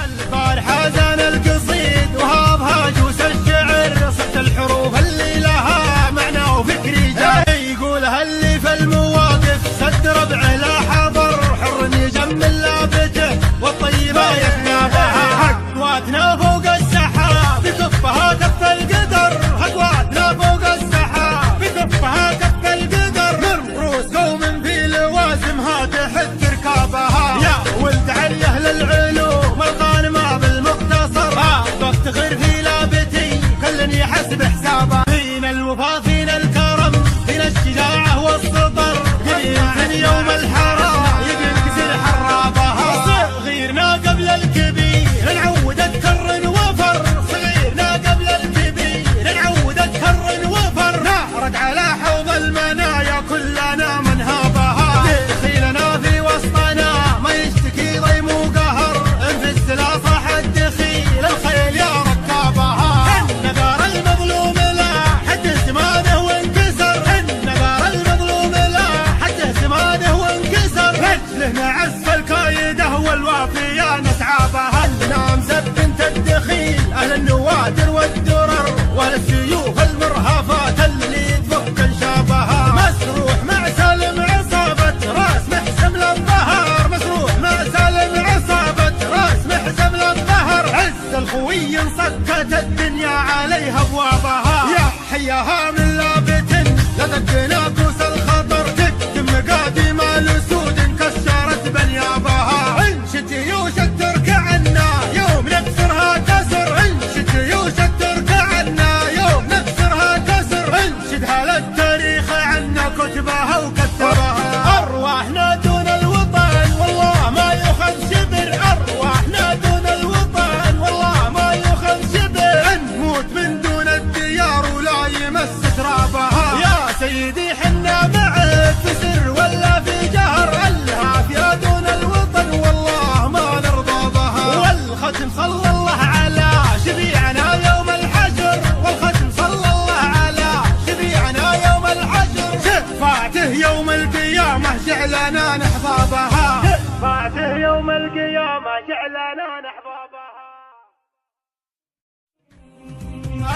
البارحة زان القصيد وهاب هاجوس الشعر، صرت الحروف اللي لها معنى وفكري جاي، يقولها اللي في المواقف سد ربعه لا حضر، حر يجمل لابته والطيبة يتنابها، هقواتنا فوق السحاب بكفها كف القدر، هقواتنا فوق السحاب بكفها كف القدر، من رؤوس قوم في لوازمها تحت ركابها، يا ولد علي اهل العلوم القانمة بالمختصر، بفتخر في لابتي كل يحسب حسابه، فينا الوفا فينا الكرم فينا الشجاعة والسطر، قيمة يوم الحرام ينكسر حرابها، صغيرنا قبل الكبير نعود اذكر وفر، صغيرنا قبل الكبير نعود اذكر وفر، نعرض على حوض المنايا كلنا من هابها، دخيلنا في وسطنا ما يشتكي ضيم وقهر، انفز لا صاح الدخيل الخيل يا ركابها، النقار المظلوم لا حد سماده وانكسر، النقار المظلوم لا حد سماده وانكسر، رجله نعس الكايده والوافيه نسعابها، النام زب بنت الدخيل اهل النوادر والدرر، واهل السيوف المرهفات اللي تفك انشابها، مسروح مع سالم عصابه راس محسم للظهر، مسروح مع سالم عصابه راس محسم للظهر، عز الخوي انصكت الدنيا عليها ابوابها، يا حياها من لابت لا تدنا كوس الخطر، تكتم مقاديم الاسود انكسرت بنيابها، انشد جيوش الترك عنا يوم نكسرها كسر، انشد جيوش الترك عنا يوم نكسرها كسر، انشدها للتاريخ عنا كتبها وكتبها، ارواحنا دون الوطن والله ما يؤخذ شبر، ارواحنا دون الوطن والله ما يؤخذ شبر، نموت من دون الديار ولا يمس ترابها، يا سيدي حنا معك في سر ولا في جهر، العافية دون الوطن والله ما نرضى بها، والختم صلى الله على شفيعنا يوم الحشر، والختم صلى الله على شفيعنا يوم الحشر، شفاعته يوم القيامة جعلنا نحبابها، شفاعته يوم القيامة جعلنا نحبابها.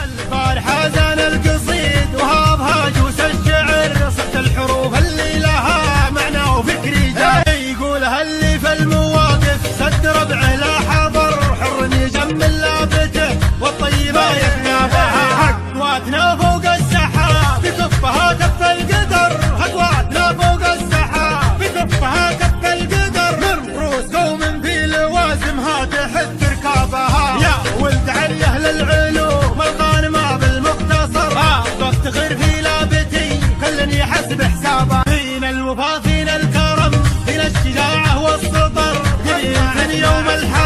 البارحة زان القصيد وهاب هاجوس الشعر، صرت الحروف اللي لها معنى وفكري جاي، يقولها اللي في المواقف سد ربعه لا حضر، حر يجمل لابته والطيبة يتنابها، هقواتنا فوق السحاب بكفها كف القدر، هقواتنا فوق السحاب بكفها كف القدر، من رؤوس قوم في لوازمها تحت ركابها، يا ولد علي اهل العلوم القانمة بالمختصر، بفتخر في لابتي كل يحسب حسابه، فينا الوفا فينا الكرم فينا الشجاعة والسطر، قيمة يوم الحرام